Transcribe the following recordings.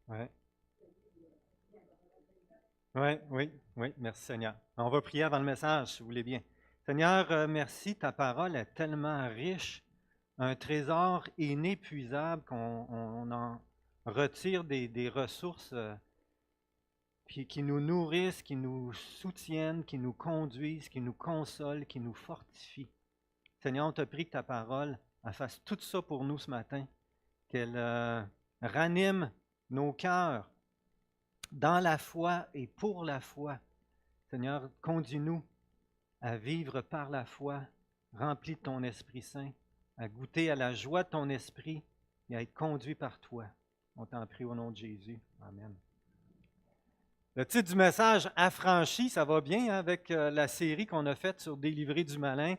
Ouais. Ouais, oui, oui, merci Seigneur. On va prier avant le message, si vous voulez bien. Seigneur, merci, ta parole est tellement riche, un trésor inépuisable qu'on en retire des ressources qui nous nourrissent, qui nous soutiennent, qui nous conduisent, qui nous consolent, qui nous fortifient. Seigneur, on te prie que ta parole elle fasse tout ça pour nous ce matin, qu'elle ranime nos cœurs dans la foi et pour la foi. Seigneur, conduis-nous à vivre par la foi, rempli de ton Esprit Saint, à goûter à la joie de ton esprit et à être conduit par toi. On t'en prie au nom de Jésus. Amen. Le titre du message, Affranchi, ça va bien hein, avec la série qu'on a faite sur Délivrer du malin.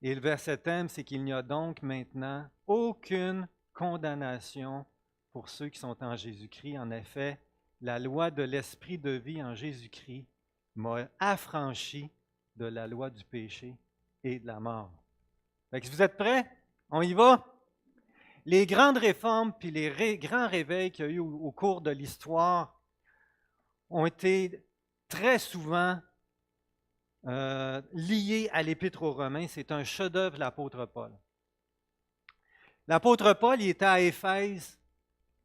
Et le verset thème, c'est qu'il n'y a donc maintenant aucune condamnation pour ceux qui sont en Jésus-Christ. En effet, la loi de l'esprit de vie en Jésus-Christ m'a affranchi de la loi du péché et de la mort. Fait que si vous êtes prêts, on y va? Les grandes réformes puis les grands réveils qu'il y a eu au cours de l'histoire ont été très souvent liés à l'Épître aux Romains. C'est un chef-d'œuvre de l'apôtre Paul. L'apôtre Paul il était à Éphèse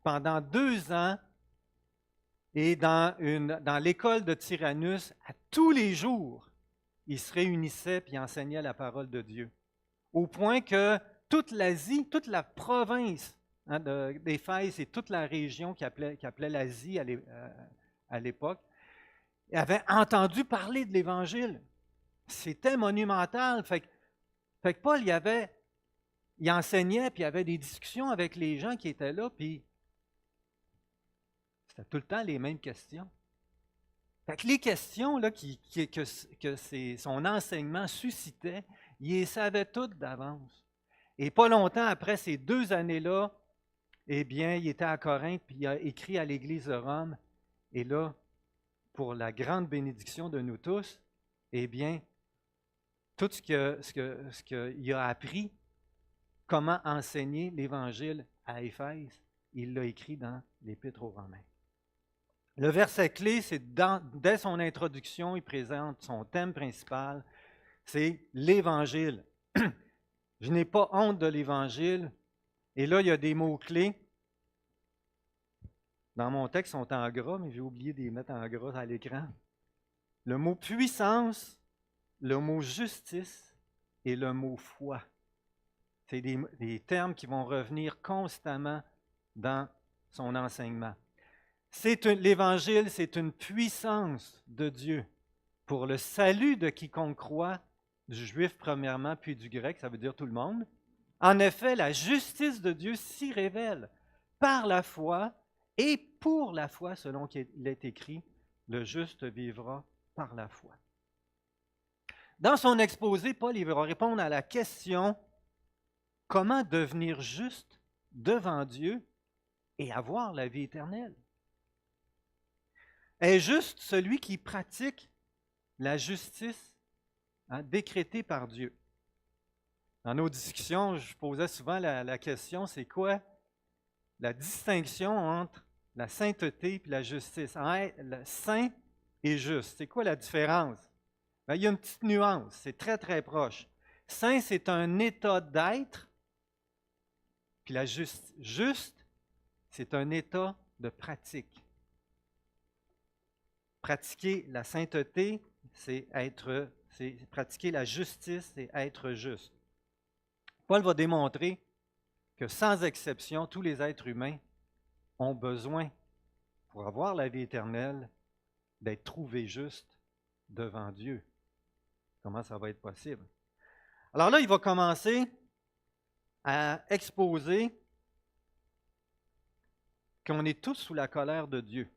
pendant 2 ans et dans l'école de Tyrannus, à tous les jours, il se réunissait et enseignait la parole de Dieu. Au point que toute l'Asie, toute la province hein, d'Éphèse et toute la région qui appelait l'Asie à l'époque, avait entendu parler de l'Évangile. C'était monumental. Fait que Paul, il enseignait, puis il y avait des discussions avec les gens qui étaient là, puis c'était tout le temps les mêmes questions. Fait que les questions là, que son enseignement suscitait, il les savait toutes d'avance. Et pas longtemps après ces 2 années-là, eh bien, il était à Corinthe, puis il a écrit à l'Église de Rome. Et là, pour la grande bénédiction de nous tous, eh bien, tout ce qu'il a appris, comment enseigner l'Évangile à Éphèse, il l'a écrit dans l'Épître aux Romains. Le verset clé, c'est dès son introduction, il présente son thème principal, c'est l'Évangile. Je n'ai pas honte de l'Évangile. Et là, il y a des mots-clés. Dans mon texte, ils sont en gras, mais j'ai oublié de les mettre en gras à l'écran. Le mot puissance, le mot justice et le mot foi. C'est des termes qui vont revenir constamment dans son enseignement. L'Évangile, c'est une puissance de Dieu pour le salut de quiconque croit, du juif premièrement, puis du grec, ça veut dire tout le monde. En effet, la justice de Dieu s'y révèle par la foi et pour la foi, selon qu'il est écrit, le juste vivra par la foi. Dans son exposé, Paul il va répondre à la question comment devenir juste devant Dieu et avoir la vie éternelle. Est juste celui qui pratique la justice décrétée par Dieu. Dans nos discussions, je posais souvent la question, c'est quoi la distinction entre la sainteté et la justice? Le saint et juste, c'est quoi la différence? Bien, il y a une petite nuance, c'est très très proche. Saint, c'est un état d'être, puis la juste, c'est un état de pratique. Pratiquer la sainteté, c'est pratiquer la justice, c'est être juste. Paul va démontrer que sans exception, tous les êtres humains ont besoin, pour avoir la vie éternelle, d'être trouvés justes devant Dieu. Comment ça va être possible? Alors là, il va commencer à exposer qu'on est tous sous la colère de Dieu.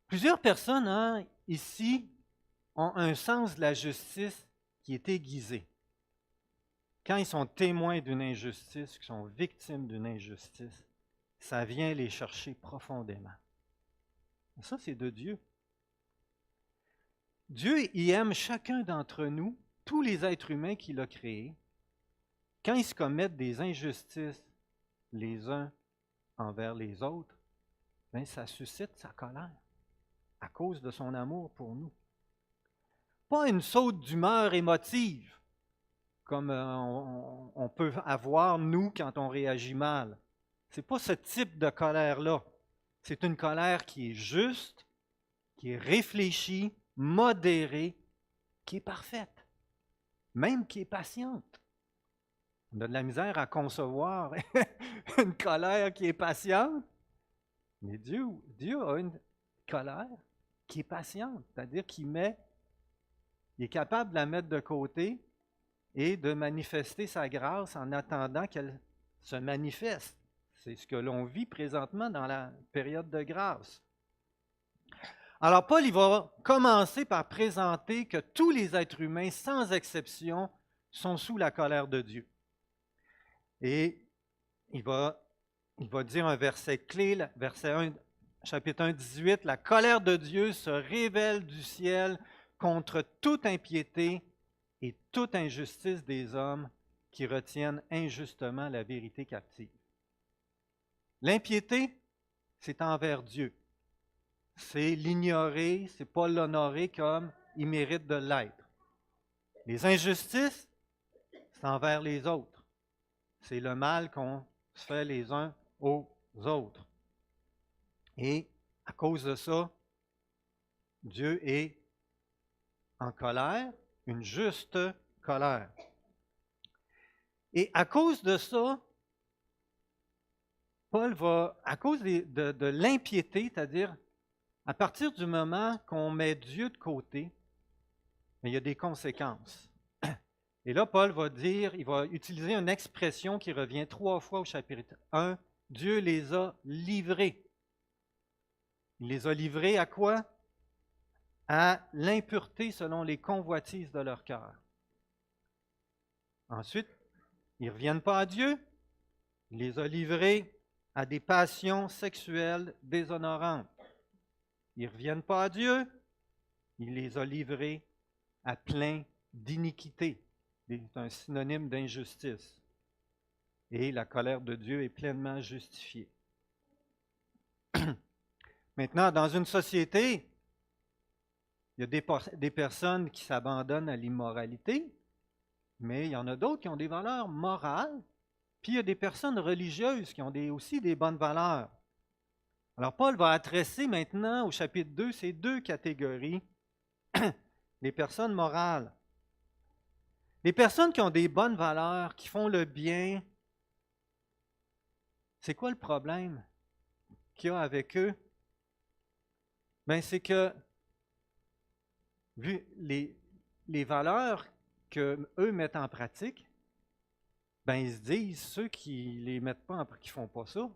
Plusieurs personnes ici ont un sens de la justice qui est aiguisé. Quand ils sont témoins d'une injustice, qu'ils sont victimes d'une injustice, ça vient les chercher profondément. Ça, c'est de Dieu. Dieu, il aime chacun d'entre nous, tous les êtres humains qu'il a créés. Quand ils se commettent des injustices les uns envers les autres, bien, ça suscite sa colère à cause de son amour pour nous. Pas une saute d'humeur émotive, comme on peut avoir, nous, quand on réagit mal. Ce n'est pas ce type de colère-là. C'est une colère qui est juste, qui est réfléchie, modérée, qui est parfaite, même qui est patiente. On a de la misère à concevoir une colère qui est patiente, mais Dieu a une colère qui est patiente, c'est-à-dire qu'il est capable de la mettre de côté et de manifester sa grâce en attendant qu'elle se manifeste. C'est ce que l'on vit présentement dans la période de grâce. Alors Paul, il va commencer par présenter que tous les êtres humains, sans exception, sont sous la colère de Dieu. Et il va dire un verset clé, verset 1, chapitre 1, 18, « La colère de Dieu se révèle du ciel contre toute impiété et toute injustice des hommes qui retiennent injustement la vérité captive. » L'impiété, c'est envers Dieu. C'est l'ignorer, c'est pas l'honorer comme il mérite de l'être. Les injustices, c'est envers les autres. C'est le mal qu'on se fait les uns aux autres. Et à cause de ça, Dieu est en colère, une juste colère. Et à cause de ça, Paul va, à cause de l'impiété, c'est-à-dire à partir du moment qu'on met Dieu de côté, il y a des conséquences. Et là, Paul va dire, il va utiliser une expression qui revient 3 fois au chapitre 1, Dieu les a livrés. Il les a livrés à quoi? À l'impureté selon les convoitises de leur cœur. Ensuite, ils ne reviennent pas à Dieu. Il les a livrés à des passions sexuelles déshonorantes. Ils ne reviennent pas à Dieu. Il les a livrés à plein d'iniquité. C'est un synonyme d'injustice. Et la colère de Dieu est pleinement justifiée. Maintenant, dans une société, il y a des personnes qui s'abandonnent à l'immoralité, mais il y en a d'autres qui ont des valeurs morales, puis il y a des personnes religieuses qui ont aussi des bonnes valeurs. Alors Paul va adresser maintenant au chapitre 2 ces 2 catégories, les personnes morales. Les personnes qui ont des bonnes valeurs, qui font le bien, c'est quoi le problème qu'il y a avec eux? Bien, c'est que, vu les valeurs qu'eux mettent en pratique, ben ils se disent, ceux qui les mettent pas qui font pas ça, ne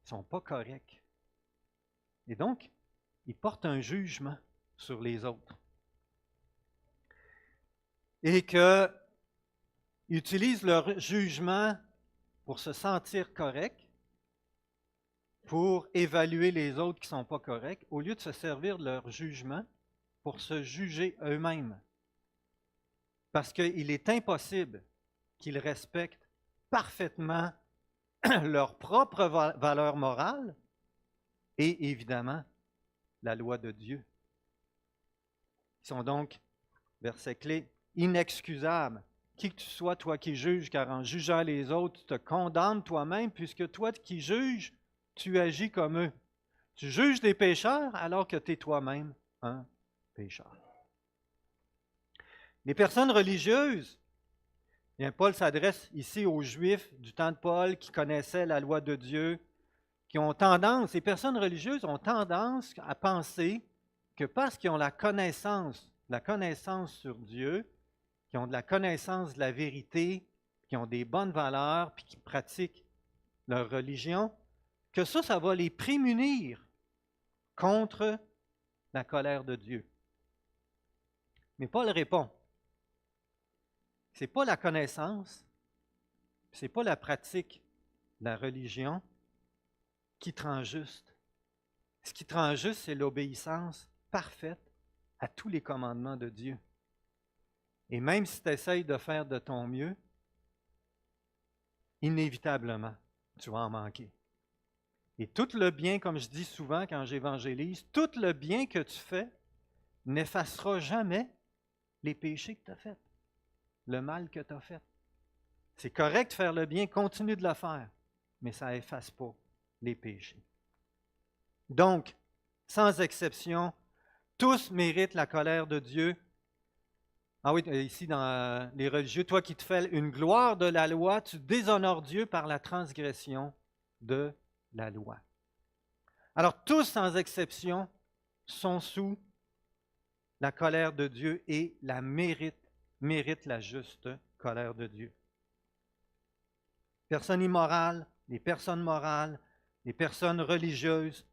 sont pas corrects. Et donc, ils portent un jugement sur les autres. Et qu'ils utilisent leur jugement pour se sentir corrects, pour évaluer les autres qui ne sont pas corrects, au lieu de se servir de leur jugement pour se juger eux-mêmes. Parce qu'il est impossible qu'ils respectent parfaitement leur propre valeur morale et évidemment la loi de Dieu. Ils sont donc, verset clé, inexcusables. Qui que tu sois, toi qui juges, car en jugeant les autres, tu te condamnes toi-même, puisque toi qui juges, tu agis comme eux. Tu juges des pécheurs alors que tu es toi-même un pécheur. Les personnes religieuses, bien, Paul s'adresse ici aux Juifs du temps de Paul qui connaissaient la loi de Dieu, qui ont tendance, ces personnes religieuses ont tendance à penser que parce qu'ils ont la connaissance sur Dieu, qui ont de la connaissance de la vérité, qui ont des bonnes valeurs, puis qui pratiquent leur religion, que ça va les prémunir contre la colère de Dieu. Mais Paul répond, ce n'est pas la connaissance, ce n'est pas la pratique de la religion qui te rend juste. Ce qui te rend juste, c'est l'obéissance parfaite à tous les commandements de Dieu. Et même si tu essayes de faire de ton mieux, inévitablement, tu vas en manquer. Et tout le bien, comme je dis souvent quand j'évangélise, tout le bien que tu fais n'effacera jamais les péchés que tu as faits, le mal que tu as fait. C'est correct de faire le bien, continue de le faire, mais ça n'efface pas les péchés. Donc, sans exception, tous méritent la colère de Dieu. Ah oui, ici dans les religieux, toi qui te fais une gloire de la loi, tu déshonores Dieu par la transgression de la loi. Alors, tous sans exception sont sous la colère de Dieu et méritent la juste colère de Dieu. Personnes immorales, les personnes morales, les personnes religieuses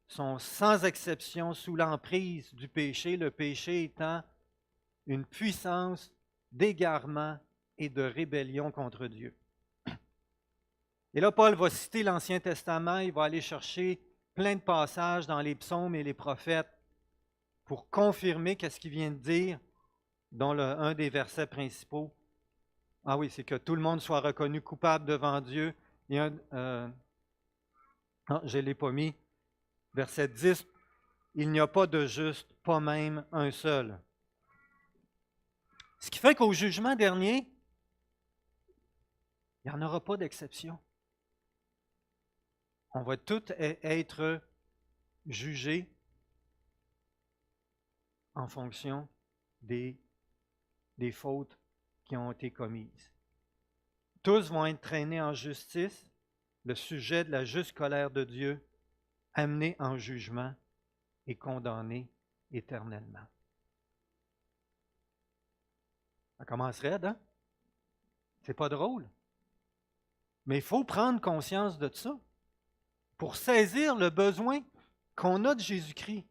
sont sans exception sous l'emprise du péché, le péché étant une puissance d'égarement et de rébellion contre Dieu. Et là, Paul va citer l'Ancien Testament, il va aller chercher plein de passages dans les psaumes et les prophètes pour confirmer qu'est-ce qu'il vient de dire, dont un des versets principaux. Ah oui, c'est que tout le monde soit reconnu coupable devant Dieu. Je ne l'ai pas mis. Verset 10, il n'y a pas de juste, pas même un seul. Ce qui fait qu'au jugement dernier, il n'y en aura pas d'exception. On va tous être jugés en fonction des fautes qui ont été commises. Tous vont être traînés en justice, le sujet de la juste colère de Dieu, amenés en jugement et condamnés éternellement. Ça commence raide, hein? C'est pas drôle. Mais il faut prendre conscience de ça pour saisir le besoin qu'on a de Jésus-Christ.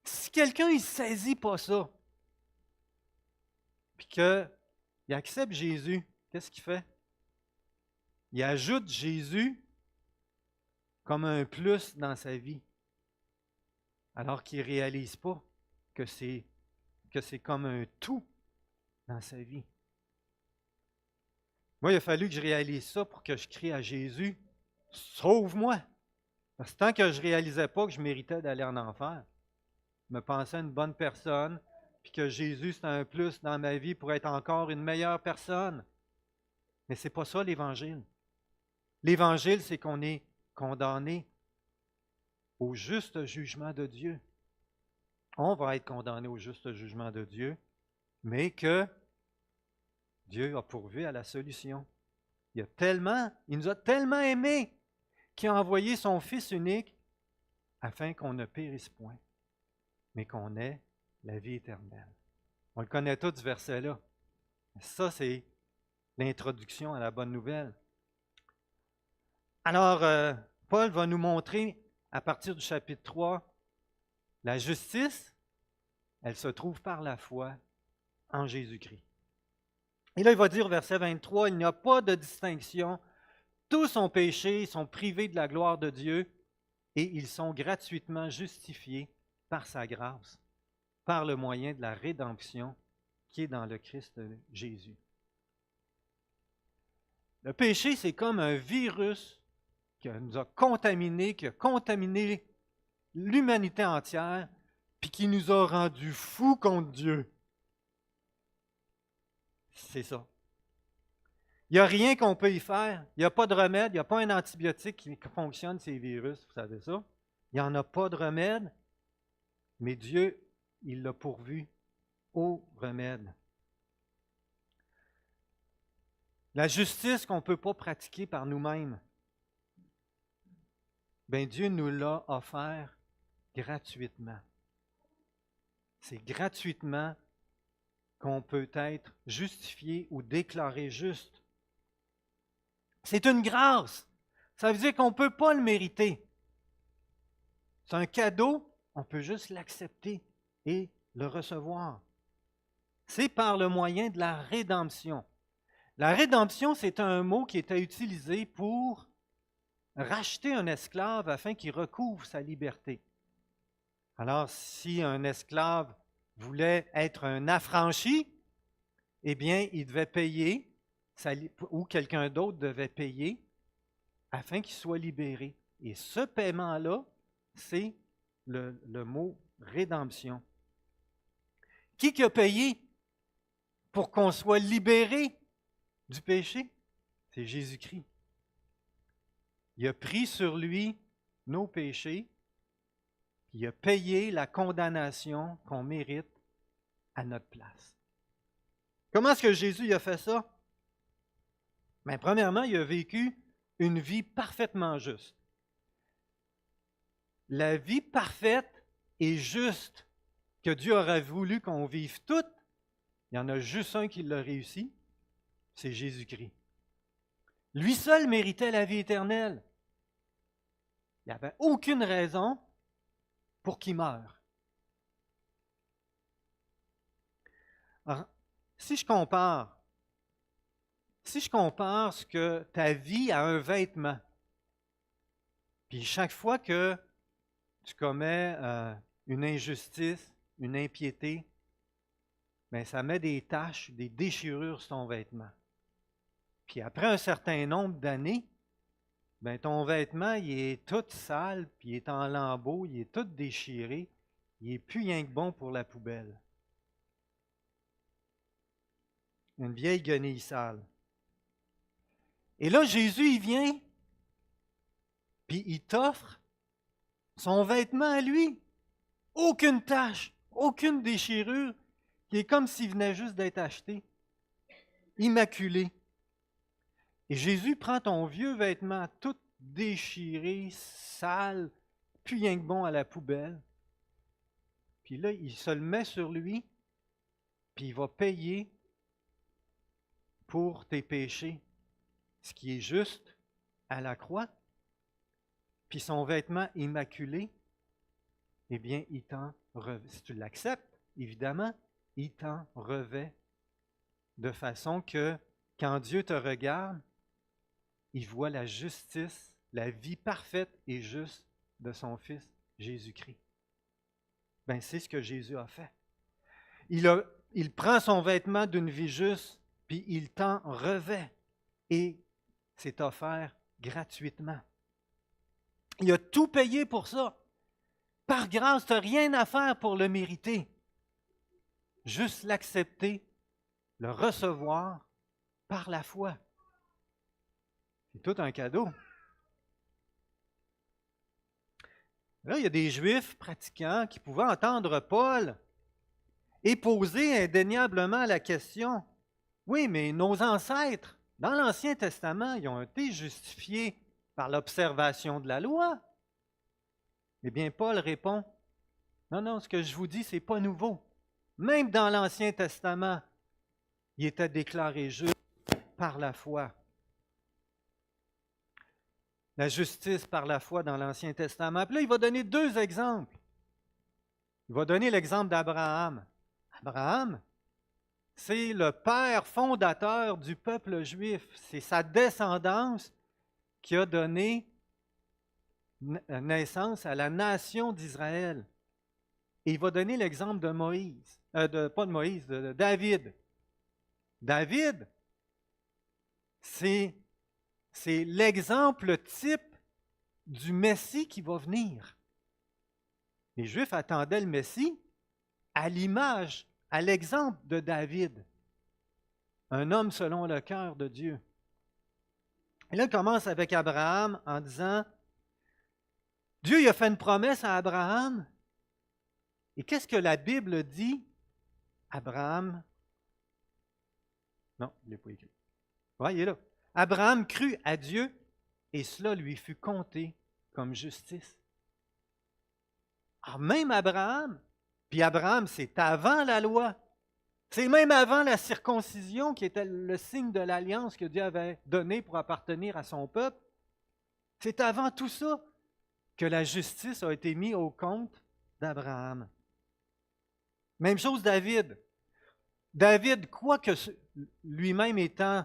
Si quelqu'un ne saisit pas ça, puis qu'il accepte Jésus, qu'est-ce qu'il fait? Il ajoute Jésus comme un plus dans sa vie, alors qu'il ne réalise pas que c'est comme un tout dans sa vie. Moi, il a fallu que je réalise ça pour que je crie à Jésus, « Sauve-moi! » Parce que tant que je ne réalisais pas que je méritais d'aller en enfer, je me pensais une bonne personne, puis que Jésus, c'est un plus dans ma vie pour être encore une meilleure personne. Mais ce n'est pas ça l'Évangile. L'Évangile, c'est qu'on est condamné au juste jugement de Dieu. On va être condamné au juste jugement de Dieu, mais que Dieu a pourvu à la solution. Il nous a tellement aimés qu'il a envoyé son Fils unique afin qu'on ne périsse point, mais qu'on ait la vie éternelle. On le connaît tous, ce verset-là. Ça, c'est l'introduction à la bonne nouvelle. Alors, Paul va nous montrer, à partir du chapitre 3, la justice, elle se trouve par la foi en Jésus-Christ. Et là, il va dire, verset 23, « Il n'y a pas de distinction. Tous ont péché, sont privés de la gloire de Dieu, et ils sont gratuitement justifiés par sa grâce, par le moyen de la rédemption qui est dans le Christ Jésus. » Le péché, c'est comme un virus qui nous a contaminés, qui a contaminé l'humanité entière, puis qui nous a rendus fous contre Dieu. C'est ça. Il n'y a rien qu'on peut y faire. Il n'y a pas de remède. Il n'y a pas un antibiotique qui fonctionne, ces virus, vous savez ça. Il n'y en a pas de remède, mais Dieu, il l'a pourvu au remède. La justice qu'on ne peut pas pratiquer par nous-mêmes, bien Dieu nous l'a offert gratuitement. C'est gratuitement qu'on peut être justifié ou déclaré juste. C'est une grâce. Ça veut dire qu'on ne peut pas le mériter. C'est un cadeau, on peut juste l'accepter et le recevoir. C'est par le moyen de la rédemption. La rédemption, c'est un mot qui était utilisé pour racheter un esclave afin qu'il recouvre sa liberté. Alors, si un esclave voulait être un affranchi, eh bien, il devait payer, ou quelqu'un d'autre devait payer, afin qu'il soit libéré. Et ce paiement-là, c'est le mot rédemption. Qui a payé pour qu'on soit libéré du péché? C'est Jésus-Christ. Il a pris sur lui nos péchés, puis il a payé la condamnation qu'on mérite à notre place. Comment est-ce que Jésus a fait ça? Bien, premièrement, il a vécu une vie parfaitement juste. La vie parfaite et juste que Dieu aurait voulu qu'on vive toutes, il y en a juste un qui l'a réussi, c'est Jésus-Christ. Lui seul méritait la vie éternelle. Il n'y avait aucune raison pour qu'il meure. Alors, si je compare ce que ta vie à un vêtement, puis chaque fois que tu commets une injustice, une impiété, bien, ça met des taches, des déchirures sur ton vêtement. Puis après un certain nombre d'années, bien, ton vêtement, il est tout sale, puis il est en lambeaux, il est tout déchiré, il n'est plus rien que bon pour la poubelle. Une vieille guenille sale. Et là, Jésus, il vient, puis il t'offre son vêtement à lui. Aucune tache, aucune déchirure, qui est comme s'il venait juste d'être acheté. Immaculé. Et Jésus prend ton vieux vêtement tout déchiré, sale, plus rien que bon à la poubelle. Puis là, il se le met sur lui, puis il va payer pour tes péchés, ce qui est juste à la croix. Puis son vêtement immaculé, eh bien, il t'en revêt. Si tu l'acceptes, évidemment, il t'en revêt. De façon que, quand Dieu te regarde, il voit la justice, la vie parfaite et juste de son Fils Jésus-Christ. Ben, c'est ce que Jésus a fait. Il prend son vêtement d'une vie juste, puis il t'en revêt. Et c'est offert gratuitement. Il a tout payé pour ça. Par grâce, tu n'as rien à faire pour le mériter. Juste l'accepter, le recevoir par la foi. C'est tout un cadeau. Là, il y a des Juifs pratiquants qui pouvaient entendre Paul et poser indéniablement la question, oui, mais nos ancêtres, dans l'Ancien Testament, ils ont été justifiés par l'observation de la loi. Eh bien, Paul répond, non, ce que je vous dis, ce n'est pas nouveau. Même dans l'Ancien Testament, il était déclaré juste par la foi. La justice par la foi dans l'Ancien Testament. Puis là, il va donner deux exemples. Il va donner l'exemple d'Abraham. Abraham, c'est le père fondateur du peuple juif. C'est sa descendance qui a donné naissance à la nation d'Israël. Et il va donner l'exemple de Moïse, de David. David, c'est l'exemple type du Messie qui va venir. Les Juifs attendaient le Messie à l'image, à l'exemple de David, un homme selon le cœur de Dieu. Et là, il commence avec Abraham en disant, Dieu il a fait une promesse à Abraham. Et qu'est-ce que la Bible dit? Abraham, non, il n'est pas écrit. Oui, il est là. Abraham crut à Dieu et cela lui fut compté comme justice. Alors même Abraham, puis Abraham, c'est avant la loi. C'est même avant la circoncision qui était le signe de l'alliance que Dieu avait donné pour appartenir à son peuple. C'est avant tout ça que la justice a été mise au compte d'Abraham. Même chose David. David, quoique lui-même étant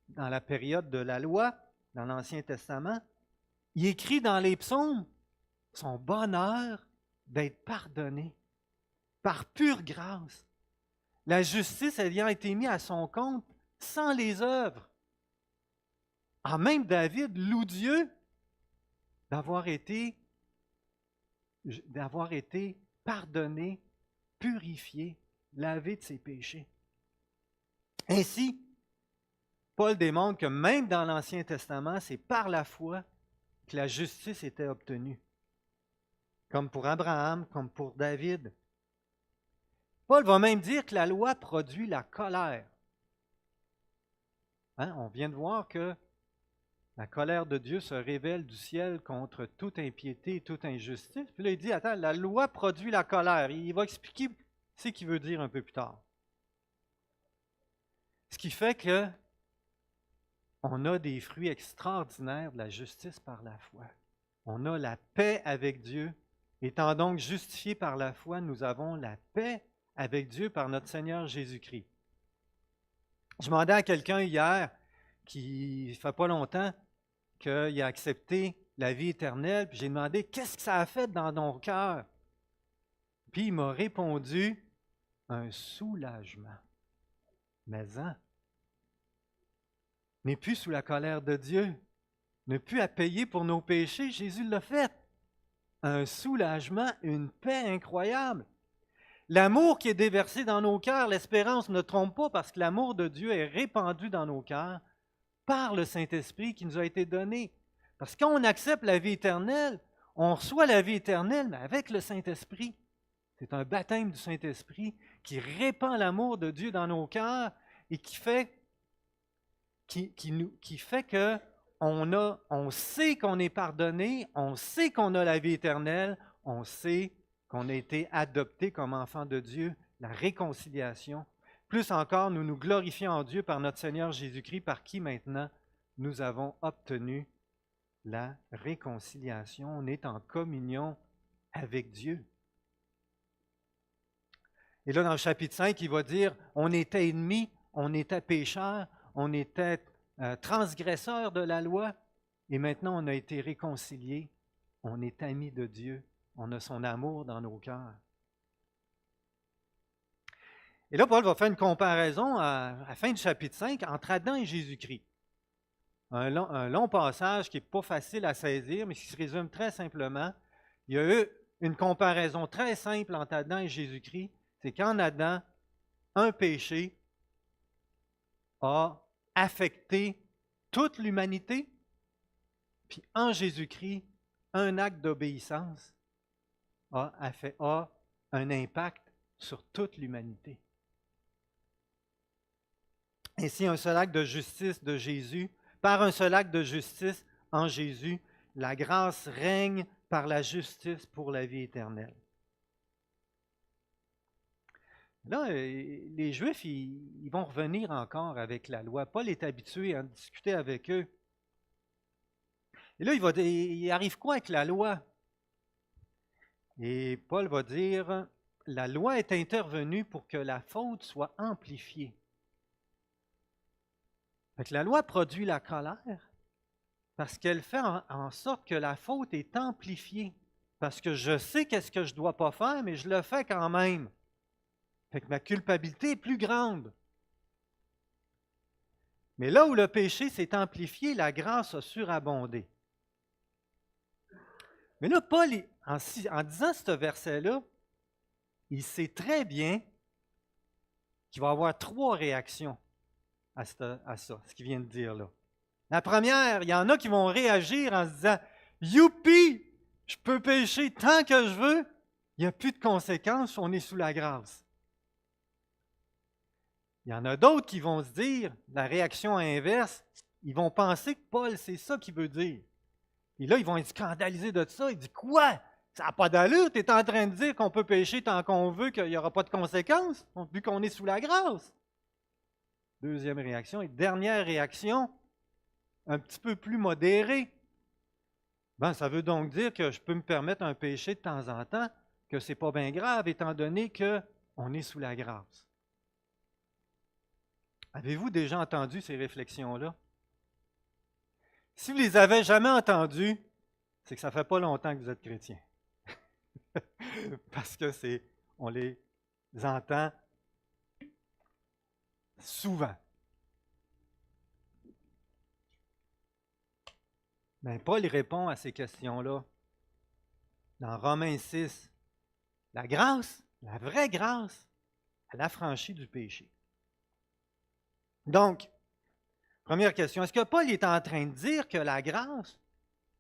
dans la période de la loi, dans l'Ancien Testament, il écrit dans les psaumes son bonheur d'être pardonné par pure grâce. La justice ayant été mise à son compte sans les œuvres. En même David loue Dieu d'avoir été pardonné, purifié, lavé de ses péchés. Ainsi, Paul démontre que même dans l'Ancien Testament, c'est par la foi que la justice était obtenue, comme pour Abraham, comme pour David. Paul va même dire que la loi produit la colère. Hein? On vient de voir que la colère de Dieu se révèle du ciel contre toute impiété et toute injustice. Puis là, il dit, attends, la loi produit la colère. Il va expliquer ce qu'il veut dire un peu plus tard. Ce qui fait que on a des fruits extraordinaires de la justice par la foi. On a la paix avec Dieu. Étant donc justifiés par la foi, nous avons la paix avec Dieu par notre Seigneur Jésus-Christ. Je demandais à quelqu'un hier, qui ne fait pas longtemps, qu'il a accepté la vie éternelle, puis j'ai demandé, qu'est-ce que ça a fait dans ton cœur? Puis il m'a répondu, un soulagement. Mais n'est plus sous la colère de Dieu, n'est plus à payer pour nos péchés, Jésus l'a fait. Un soulagement, une paix incroyable. L'amour qui est déversé dans nos cœurs, l'espérance ne trompe pas parce que l'amour de Dieu est répandu dans nos cœurs par le Saint-Esprit qui nous a été donné. Parce que quand on accepte la vie éternelle, on reçoit la vie éternelle, mais avec le Saint-Esprit. C'est un baptême du Saint-Esprit qui répand l'amour de Dieu dans nos cœurs et qui fait que on sait qu'on est pardonné, on sait qu'on a la vie éternelle, on sait qu'on a été adopté comme enfant de Dieu, la réconciliation. Plus encore, nous nous glorifions en Dieu par notre Seigneur Jésus-Christ, par qui maintenant nous avons obtenu la réconciliation. On est en communion avec Dieu. Et là, dans le chapitre 5, il va dire, on était ennemis, on était pécheurs, on était transgresseurs de la loi, et maintenant on a été réconciliés, on est amis de Dieu, on a son amour dans nos cœurs. Et là, Paul va faire une comparaison à la fin du chapitre 5 entre Adam et Jésus-Christ. Un long passage qui n'est pas facile à saisir, mais qui se résume très simplement. Il y a eu une comparaison très simple entre Adam et Jésus-Christ. C'est qu'en Adam, un péché a affecté toute l'humanité, puis en Jésus-Christ, un acte d'obéissance a un impact sur toute l'humanité. Ainsi, un seul acte de justice de Jésus, par un seul acte de justice en Jésus, la grâce règne par la justice pour la vie éternelle. Là, les Juifs, ils vont revenir encore avec la loi. Paul est habitué à discuter avec eux. Et là, il arrive quoi avec la loi? Et Paul va dire, la loi est intervenue pour que la faute soit amplifiée. Fait que la loi produit la colère parce qu'elle fait en sorte que la faute est amplifiée. Parce que je sais qu'est-ce que je ne dois pas faire, mais je le fais quand même. Fait que ma culpabilité est plus grande. Mais là où le péché s'est amplifié, la grâce a surabondé. Mais là, Paul, en disant ce verset-là, il sait très bien qu'il va y avoir 3 réactions à ça, ce qu'il vient de dire là. La première, il y en a qui vont réagir en se disant « Youpi! Je peux pécher tant que je veux, il n'y a plus de conséquences, on est sous la grâce. » Il y en a d'autres qui vont se dire, la réaction inverse, ils vont penser que Paul, c'est ça qu'il veut dire. Et là, ils vont être scandalisés de ça. Ils disent « Quoi? Ça n'a pas d'allure, tu es en train de dire qu'on peut pécher tant qu'on veut, qu'il n'y aura pas de conséquences, vu qu'on est sous la grâce. » Deuxième réaction. Et dernière réaction, un petit peu plus modérée. Ben, ça veut donc dire que je peux me permettre un péché de temps en temps, que ce n'est pas bien grave, étant donné qu'on est sous la grâce. Avez-vous déjà entendu ces réflexions-là? Si vous ne les avez jamais entendues, c'est que ça ne fait pas longtemps que vous êtes chrétien. Parce que on les entend souvent. Bien, Paul répond à ces questions-là dans Romains 6. La grâce, la vraie grâce, elle affranchit du péché. Donc, première question, est-ce que Paul est en train de dire que la grâce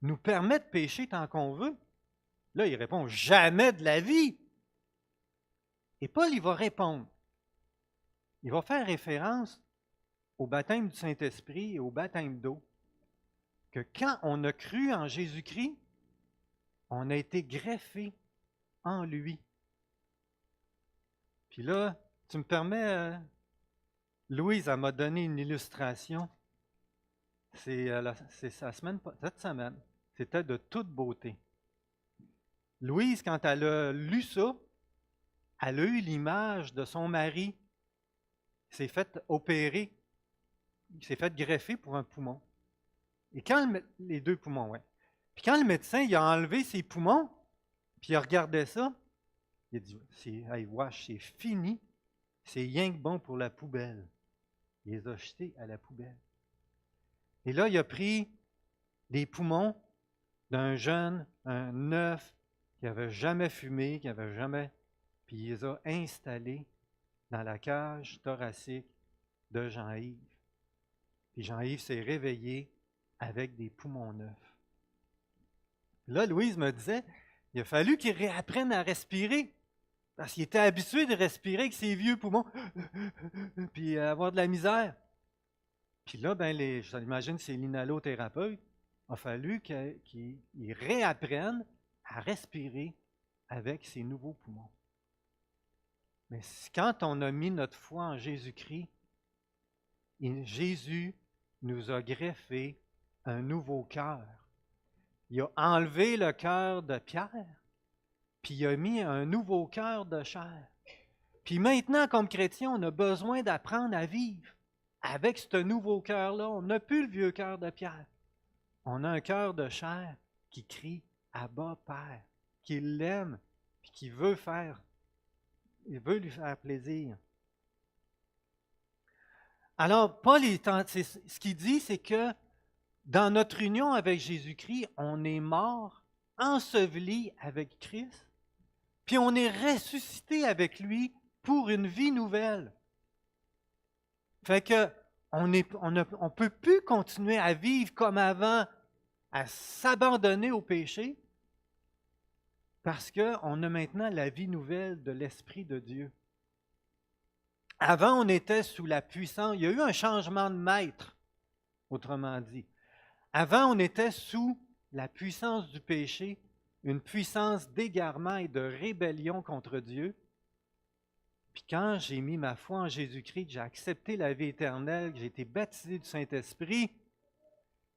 nous permet de pécher tant qu'on veut? Là, il répond jamais de la vie. Et Paul, il va répondre. Il va faire référence au baptême du Saint-Esprit et au baptême d'eau. Que quand on a cru en Jésus-Christ, on a été greffé en lui. Puis là, tu me permets, Louise, elle m'a donné une illustration. C'est cette semaine. C'était de toute beauté. Louise, quand elle a lu ça, elle a eu l'image de son mari qui s'est fait opérer, il s'est fait greffer pour un poumon. Et quand les deux poumons, ouais. Puis quand le médecin il a enlevé ses poumons, puis il a regardé ça, il a dit hey, wesh, c'est fini, c'est rien que bon pour la poubelle. Il les a jetés à la poubelle. Et là, il a pris des poumons d'un jeune, un neuf, qui n'avait jamais fumé, qui n'avait jamais. Puis il les a installés dans la cage thoracique de Jean-Yves. Puis Jean-Yves s'est réveillé avec des poumons neufs. Là, Louise me disait, il a fallu qu'il réapprenne à respirer. Parce qu'il était habitué de respirer avec ses vieux poumons, puis avoir de la misère. Puis là, j'imagine que c'est l'inhalothérapeute. Il a fallu qu'il réapprenne à respirer avec ses nouveaux poumons. Mais quand on a mis notre foi en Jésus-Christ, Jésus nous a greffé un nouveau cœur. Il a enlevé le cœur de pierre, puis il a mis un nouveau cœur de chair. Puis maintenant, comme chrétien, on a besoin d'apprendre à vivre avec ce nouveau cœur-là. On n'a plus le vieux cœur de pierre. On a un cœur de chair qui crie « Abba, Père », qui l'aime, puis qui veut lui faire plaisir. Alors, Paul, ce qu'il dit, c'est que dans notre union avec Jésus-Christ, on est mort, enseveli avec Christ, puis on est ressuscité avec lui pour une vie nouvelle. Fait que on ne peut plus continuer à vivre comme avant, à s'abandonner au péché, parce qu'on a maintenant la vie nouvelle de l'Esprit de Dieu. Avant, on était sous la puissance, il y a eu un changement de maître, autrement dit. Avant, on était sous la puissance du péché, une puissance d'égarement et de rébellion contre Dieu. Puis quand j'ai mis ma foi en Jésus-Christ, que j'ai accepté la vie éternelle, que j'ai été baptisé du Saint-Esprit,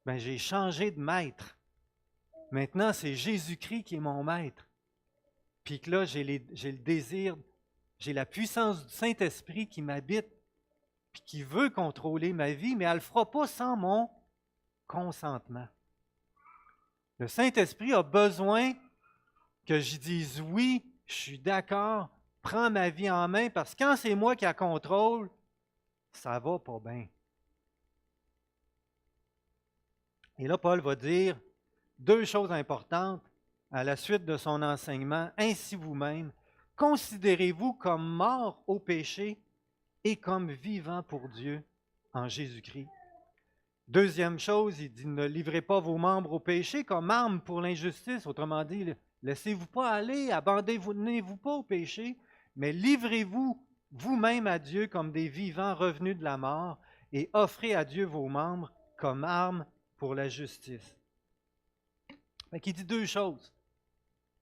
j'ai changé de maître. Maintenant, c'est Jésus-Christ qui est mon maître. Puis que là, j'ai le désir, j'ai la puissance du Saint-Esprit qui m'habite, puis qui veut contrôler ma vie, mais elle ne le fera pas sans mon consentement. Le Saint-Esprit a besoin que je dise oui, je suis d'accord, prends ma vie en main, parce que quand c'est moi qui la contrôle, ça va pas bien. Et là, Paul va dire deux choses importantes à la suite de son enseignement. Ainsi vous-même, considérez-vous comme morts au péché et comme vivants pour Dieu en Jésus-Christ. Deuxième chose, il dit, ne livrez pas vos membres au péché comme armes pour l'injustice. Autrement dit, laissez-vous pas aller, abandonnez-vous pas au péché, mais livrez-vous vous-même à Dieu comme des vivants revenus de la mort et offrez à Dieu vos membres comme armes pour la justice. Il dit deux choses.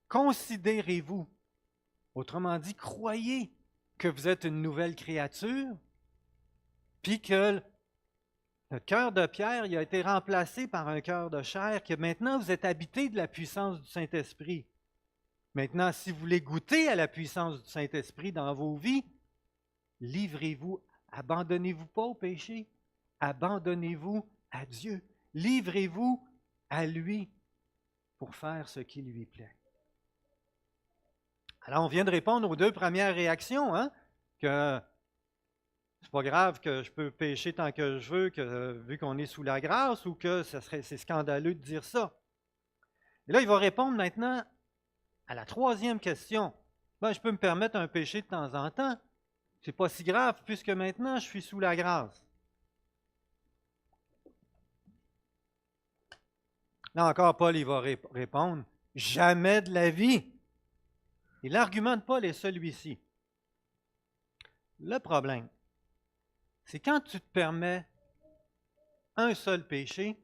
Considérez-vous, autrement dit, croyez que vous êtes une nouvelle créature, puis que le cœur de pierre il a été remplacé par un cœur de chair, que maintenant vous êtes habité de la puissance du Saint-Esprit. Maintenant, si vous voulez goûter à la puissance du Saint-Esprit dans vos vies, livrez-vous, abandonnez-vous pas au péché, abandonnez-vous à Dieu, livrez-vous à lui pour faire ce qui lui plaît. Alors, on vient de répondre aux deux premières réactions, que c'est pas grave que je peux pécher tant que je veux, vu qu'on est sous la grâce, ou que c'est scandaleux de dire ça. Et là, il va répondre maintenant à la troisième question. Ben, je peux me permettre un péché de temps en temps. C'est pas si grave, puisque maintenant je suis sous la grâce. Là encore, Paul, il va répondre, jamais de la vie. Et l'argument de Paul est celui-ci. Le problème, c'est quand tu te permets un seul péché,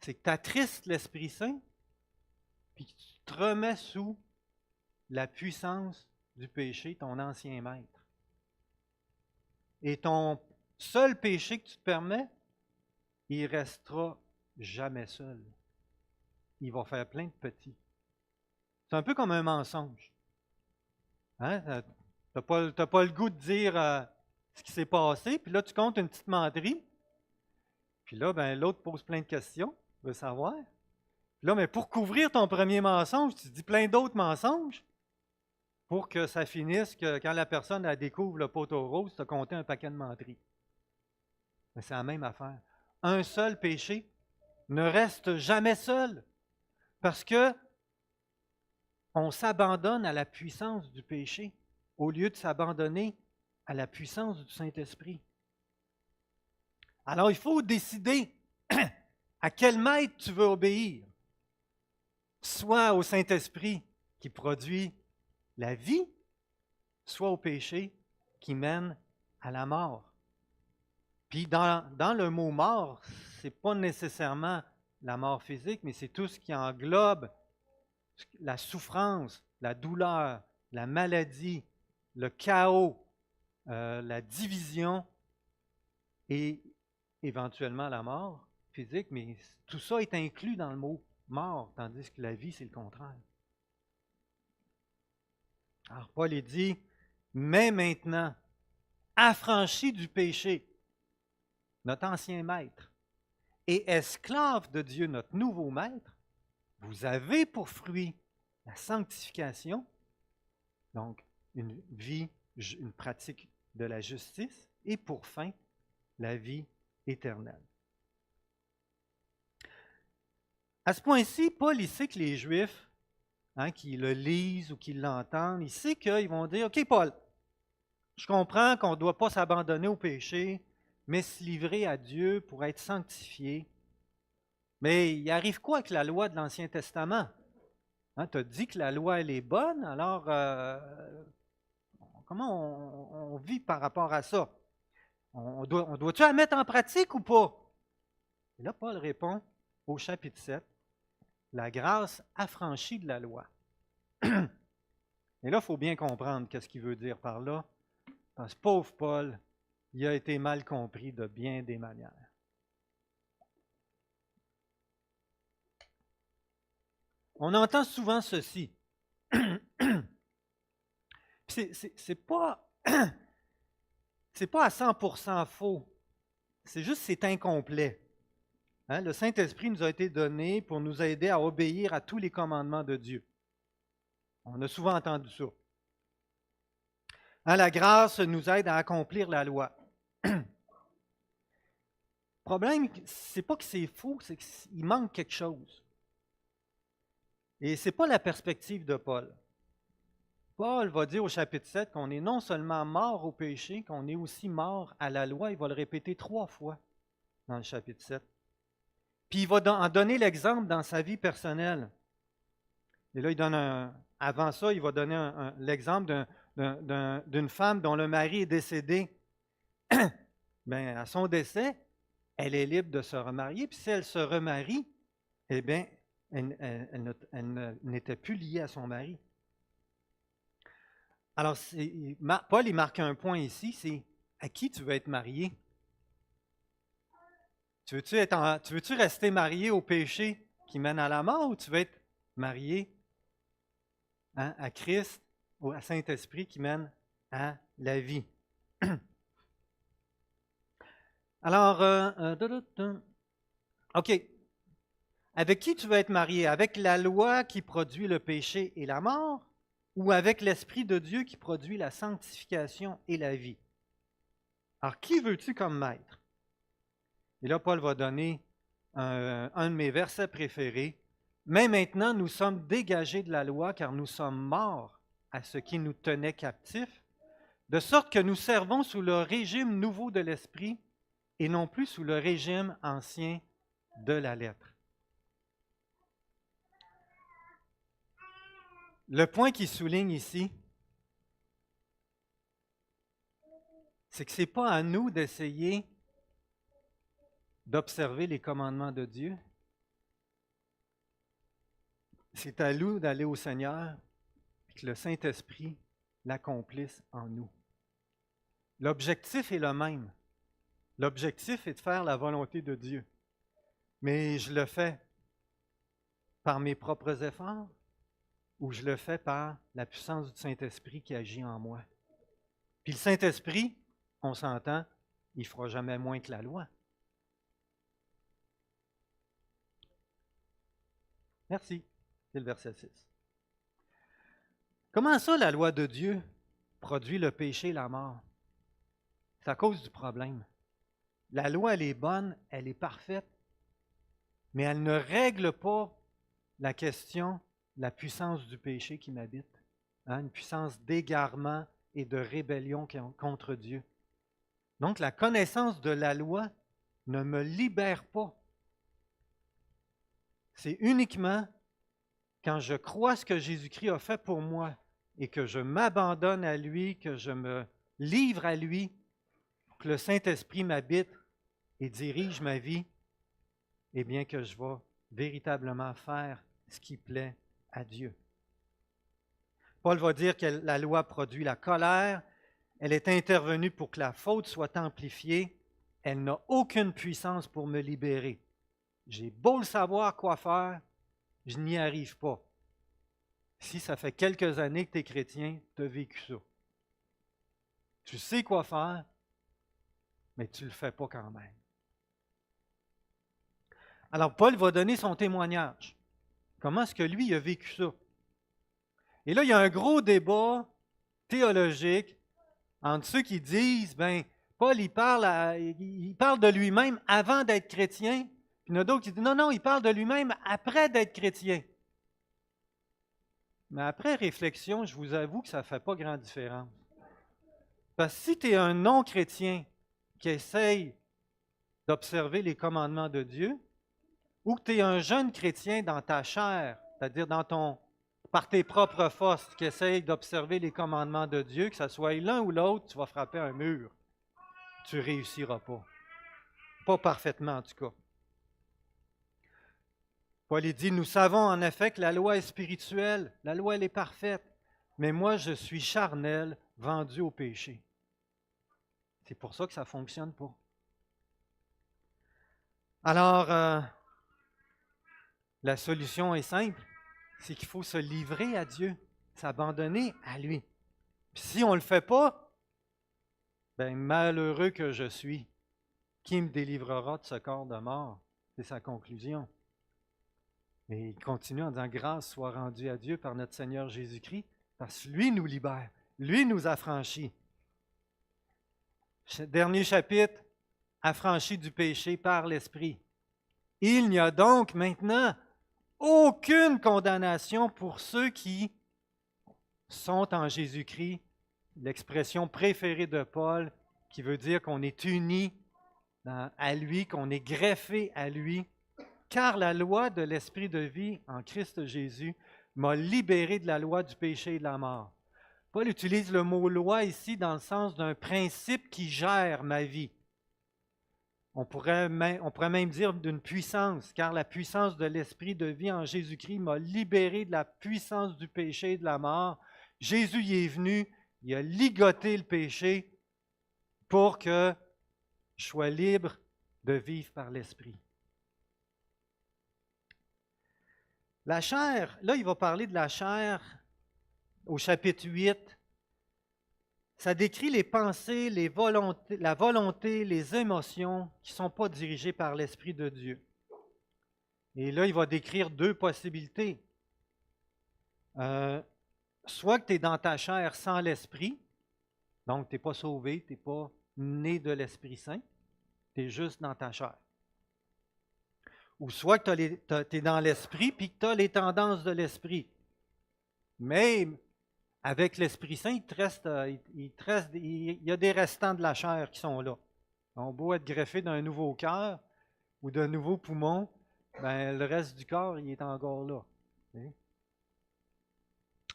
c'est que tu attristes l'Esprit Saint, puis que tu te remets sous la puissance du péché, ton ancien maître. Et ton seul péché que tu te permets, il restera jamais seul. Il va faire plein de petits. C'est un peu comme un mensonge. Hein? Tu n'as pas le goût de dire ce qui s'est passé, puis là, tu comptes une petite menterie. Puis là, ben, l'autre pose plein de questions, veut savoir. Puis là, mais pour couvrir ton premier mensonge, tu dis plein d'autres mensonges pour que ça finisse que quand la personne elle découvre le poteau rose, tu as compté un paquet de menteries. Mais c'est la même affaire. Un seul péché ne reste jamais seul parce que on s'abandonne à la puissance du péché au lieu de s'abandonner à la puissance du Saint-Esprit. Alors, il faut décider à quel maître tu veux obéir. Soit au Saint-Esprit qui produit la vie, soit au péché qui mène à la mort. Puis dans le mot mort, ce n'est pas nécessairement la mort physique, mais c'est tout ce qui englobe la souffrance, la douleur, la maladie, le chaos, la division et éventuellement la mort physique, mais tout ça est inclus dans le mot mort, tandis que la vie, c'est le contraire. Alors Paul il dit, mais maintenant, affranchi du péché, notre ancien maître, et esclave de Dieu, notre nouveau maître, vous avez pour fruit la sanctification, donc une vie, une pratique de la justice, et pour fin, la vie éternelle. À ce point-ci, Paul, il sait que les Juifs, qui le lisent ou qui l'entendent, il sait qu'ils vont dire, OK, Paul, je comprends qu'on ne doit pas s'abandonner au péché, mais se livrer à Dieu pour être sanctifié. Mais il arrive quoi avec la loi de l'Ancien Testament? Tu as dit que la loi, elle est bonne, alors comment on vit par rapport à ça? On doit-tu la mettre en pratique ou pas? Et là, Paul répond au chapitre 7, la grâce affranchie de la loi. Et là, il faut bien comprendre qu'est-ce qu'il veut dire par là. Parce que pauvre Paul, il a été mal compris de bien des manières. On entend souvent ceci. C'est pas à 100% faux. C'est juste c'est incomplet. Le Saint-Esprit nous a été donné pour nous aider à obéir à tous les commandements de Dieu. On a souvent entendu ça. La grâce nous aide à accomplir la loi. Le problème, c'est pas que c'est faux, c'est qu'il manque quelque chose. Et ce n'est pas la perspective de Paul. Paul va dire au chapitre 7 qu'on est non seulement mort au péché, qu'on est aussi mort à la loi. Il va le répéter 3 fois dans le chapitre 7. Puis il va en donner l'exemple dans sa vie personnelle. Et là, avant ça, il va donner l'exemple d'une femme dont le mari est décédé. Bien, à son décès, elle est libre de se remarier. Puis si elle se remarie, eh bien, elle n'était plus liée à son mari. Alors, Paul, il marque un point ici, c'est à qui tu veux être marié? Tu veux-tu rester marié au péché qui mène à la mort ou tu veux être marié à Christ, ou à Saint-Esprit qui mène à la vie? Alors, OK. Avec qui tu veux être marié? Avec la loi qui produit le péché et la mort ou avec l'Esprit de Dieu qui produit la sanctification et la vie? Alors, qui veux-tu comme maître? Et là, Paul va donner un de mes versets préférés. Mais maintenant, nous sommes dégagés de la loi car nous sommes morts à ce qui nous tenait captifs, de sorte que nous servons sous le régime nouveau de l'esprit et non plus sous le régime ancien de la lettre. Le point qu'il souligne ici, c'est que ce n'est pas à nous d'essayer d'observer les commandements de Dieu. C'est à nous d'aller au Seigneur et que le Saint-Esprit l'accomplisse en nous. L'objectif est le même. L'objectif est de faire la volonté de Dieu. Mais je le fais par mes propres efforts ou je le fais par la puissance du Saint-Esprit qui agit en moi. Puis le Saint-Esprit, on s'entend, il ne fera jamais moins que la loi. Merci. C'est le verset 6. Comment ça, la loi de Dieu produit le péché et la mort? C'est à cause du problème. La loi, elle est bonne, elle est parfaite, mais elle ne règle pas la question, la puissance du péché qui m'habite, une puissance d'égarement et de rébellion contre Dieu. Donc, la connaissance de la loi ne me libère pas. C'est uniquement quand je crois ce que Jésus-Christ a fait pour moi et que je m'abandonne à lui, que je me livre à lui, que le Saint-Esprit m'habite et dirige ma vie, eh bien que je vais véritablement faire ce qui plaît à Dieu. Paul va dire que la loi produit la colère, elle est intervenue pour que la faute soit amplifiée, elle n'a aucune puissance pour me libérer. J'ai beau le savoir quoi faire, je n'y arrive pas. Si ça fait quelques années que tu es chrétien, tu as vécu ça. Tu sais quoi faire, mais tu ne le fais pas quand même. Alors, Paul va donner son témoignage. Comment est-ce que lui a vécu ça? Et là, il y a un gros débat théologique entre ceux qui disent, Paul, il parle de lui-même avant d'être chrétien, puis il y en a d'autres qui disent, non, il parle de lui-même après d'être chrétien. Mais après réflexion, je vous avoue que ça ne fait pas grande différence. Parce que si tu es un non-chrétien qui essaye d'observer les commandements de Dieu, ou que tu es un jeune chrétien dans ta chair, c'est-à-dire par tes propres forces, qui essaye d'observer les commandements de Dieu, que ce soit l'un ou l'autre, tu vas frapper un mur. Tu ne réussiras pas. Pas parfaitement en tout cas. Paul dit, nous savons en effet que la loi est spirituelle, la loi elle est parfaite, mais moi je suis charnel, vendu au péché. C'est pour ça que ça ne fonctionne pas. Alors, la solution est simple, c'est qu'il faut se livrer à Dieu, s'abandonner à lui. Puis si on ne le fait pas, malheureux que je suis, qui me délivrera de ce corps de mort? C'est sa conclusion. Mais il continue en disant, grâce soit rendue à Dieu par notre Seigneur Jésus-Christ, parce que lui nous libère, lui nous affranchit. Dernier chapitre, affranchi du péché par l'Esprit. Il n'y a donc maintenant aucune condamnation pour ceux qui sont en Jésus-Christ, l'expression préférée de Paul, qui veut dire qu'on est unis à lui, qu'on est greffé à lui, car la loi de l'Esprit de vie en Christ Jésus m'a libéré de la loi du péché et de la mort. Paul utilise le mot loi ici dans le sens d'un principe qui gère ma vie. On pourrait même dire d'une puissance, car la puissance de l'Esprit de vie en Jésus-Christ m'a libéré de la puissance du péché et de la mort. Jésus y est venu, il a ligoté le péché pour que je sois libre de vivre par l'Esprit. La chair, là il va parler de la chair au chapitre 8. Ça décrit les pensées, la volonté, les émotions qui ne sont pas dirigées par l'Esprit de Dieu. Et là, il va décrire deux possibilités. Soit que tu es dans ta chair sans l'Esprit, donc tu n'es pas sauvé, tu n'es pas né de l'Esprit Saint, tu es juste dans ta chair. Ou soit que tu es dans l'Esprit puis que tu as les tendances de l'Esprit. Mais avec l'Esprit Saint, il y a des restants de la chair qui sont là. On beau être greffé d'un nouveau cœur ou d'un nouveau poumon, ben, le reste du corps, il est encore là.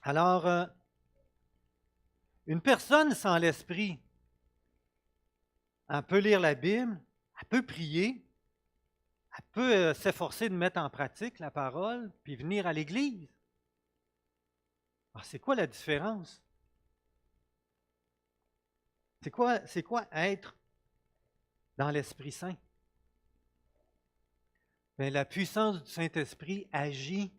Alors, une personne sans l'Esprit, elle peut lire la Bible, elle peut prier, elle peut s'efforcer de mettre en pratique la parole, puis venir à l'Église. Alors, c'est quoi la différence? C'est quoi être dans l'Esprit Saint? Bien, la puissance du Saint-Esprit agit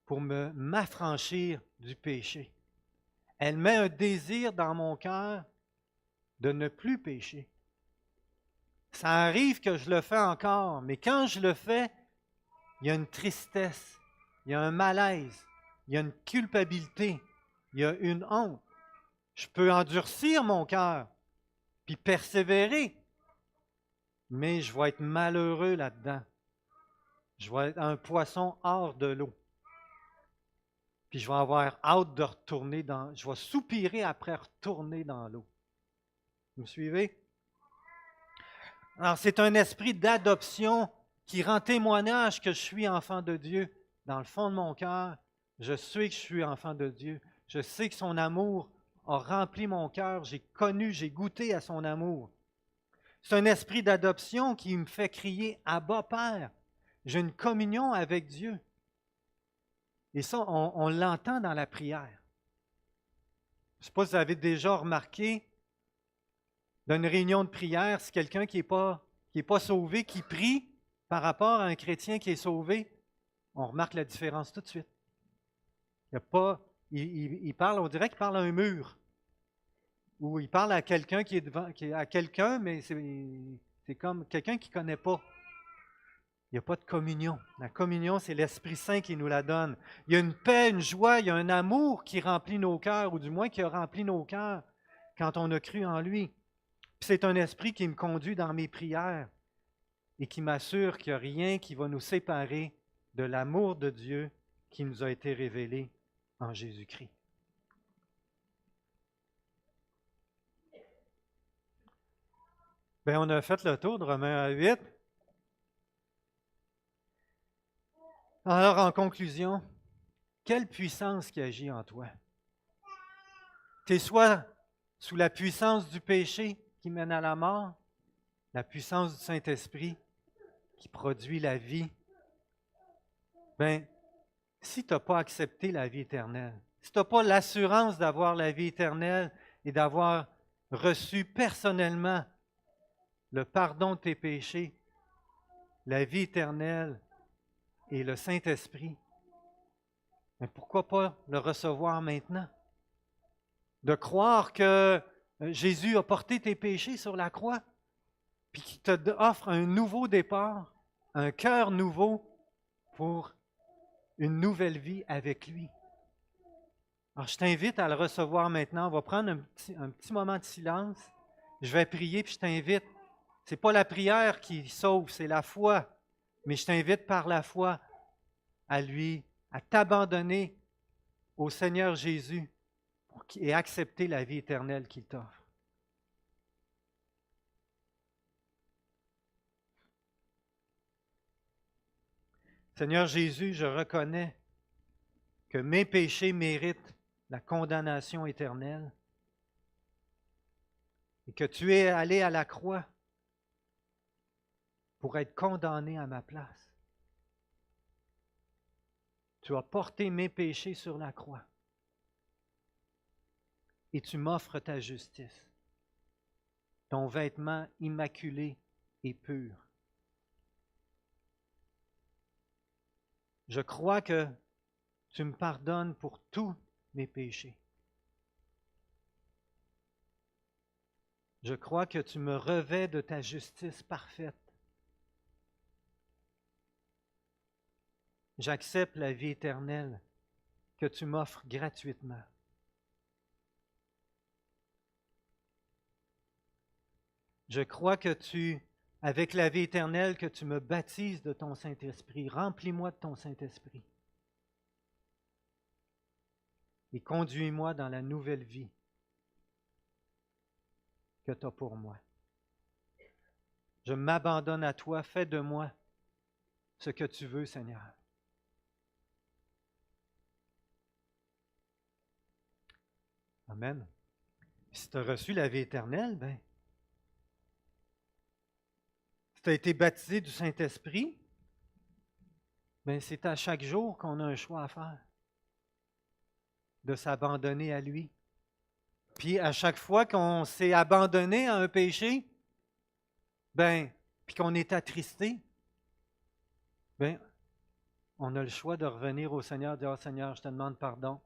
pour m'affranchir du péché. Elle met un désir dans mon cœur de ne plus pécher. Ça arrive que je le fais encore, mais quand je le fais, il y a une tristesse, il y a un malaise, il y a une culpabilité, il y a une honte. Je peux endurcir mon cœur, puis persévérer, mais je vais être malheureux là-dedans. Je vais être un poisson hors de l'eau. Puis je vais avoir hâte de retourner je vais soupirer après retourner dans l'eau. Vous me suivez? Alors, c'est un esprit d'adoption qui rend témoignage que je suis enfant de Dieu. Dans le fond de mon cœur, je sais que je suis enfant de Dieu. Je sais que son amour a rempli mon cœur. J'ai goûté à son amour. C'est un esprit d'adoption qui me fait crier « Abba, Père ». J'ai une communion avec Dieu. Et ça, on l'entend dans la prière. Je ne sais pas si vous avez déjà remarqué, dans une réunion de prière, si quelqu'un qui n'est pas sauvé, qui prie par rapport à un chrétien qui est sauvé, on remarque la différence tout de suite. Il y a pas, il parle, on dirait qu'il parle à un mur. Ou il parle à quelqu'un qui est devant, à quelqu'un, mais c'est comme quelqu'un qui ne connaît pas. Il n'y a pas de communion. La communion, c'est l'Esprit Saint qui nous la donne. Il y a une paix, une joie, il y a un amour qui remplit nos cœurs, ou du moins qui a rempli nos cœurs quand on a cru en lui. Puis c'est un esprit qui me conduit dans mes prières et qui m'assure qu'il n'y a rien qui va nous séparer de l'amour de Dieu qui nous a été révélé en Jésus-Christ. Bien, on a fait le tour de Romains 8. Alors, en conclusion, quelle puissance qui agit en toi? Tu es soit sous la puissance du péché qui mène à la mort, la puissance du Saint-Esprit qui produit la vie. Bien, si tu n'as pas accepté la vie éternelle, si tu n'as pas l'assurance d'avoir la vie éternelle et d'avoir reçu personnellement le pardon de tes péchés, la vie éternelle et le Saint-Esprit, mais pourquoi pas le recevoir maintenant? De croire que Jésus a porté tes péchés sur la croix, puis qu'il t'offre un nouveau départ, un cœur nouveau pour une nouvelle vie avec lui. Alors, je t'invite à le recevoir maintenant. On va prendre un petit moment de silence. Je vais prier, puis je t'invite. Ce n'est pas la prière qui sauve, c'est la foi. Mais je t'invite par la foi à t'abandonner au Seigneur Jésus et accepter la vie éternelle qu'il t'offre. Seigneur Jésus, je reconnais que mes péchés méritent la condamnation éternelle et que tu es allé à la croix pour être condamné à ma place. Tu as porté mes péchés sur la croix et tu m'offres ta justice, ton vêtement immaculé et pur. Je crois que tu me pardonnes pour tous mes péchés. Je crois que tu me revêts de ta justice parfaite. J'accepte la vie éternelle que tu m'offres gratuitement. Je crois que avec la vie éternelle, que tu me baptises de ton Saint-Esprit. Remplis-moi de ton Saint-Esprit. Et conduis-moi dans la nouvelle vie que tu as pour moi. Je m'abandonne à toi. Fais de moi ce que tu veux, Seigneur. Amen. Si tu as reçu la vie éternelle, ben, si tu as été baptisé du Saint-Esprit, ben, c'est à chaque jour qu'on a un choix à faire, de s'abandonner à lui. Puis à chaque fois qu'on s'est abandonné à un péché, ben, puis qu'on est attristé, ben, on a le choix de revenir au Seigneur et dire, « Oh Seigneur, je te demande pardon.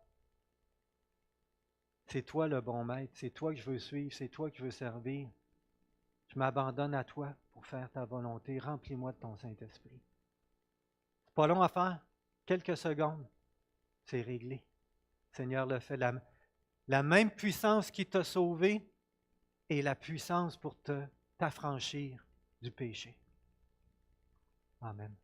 C'est toi le bon maître, c'est toi que je veux suivre, c'est toi que je veux servir. Je m'abandonne à toi pour faire ta volonté. Remplis-moi de ton Saint-Esprit. » C'est pas long à faire. Quelques secondes, c'est réglé. Le Seigneur le fait. La même puissance qui t'a sauvé est la puissance pour t'affranchir du péché. Amen.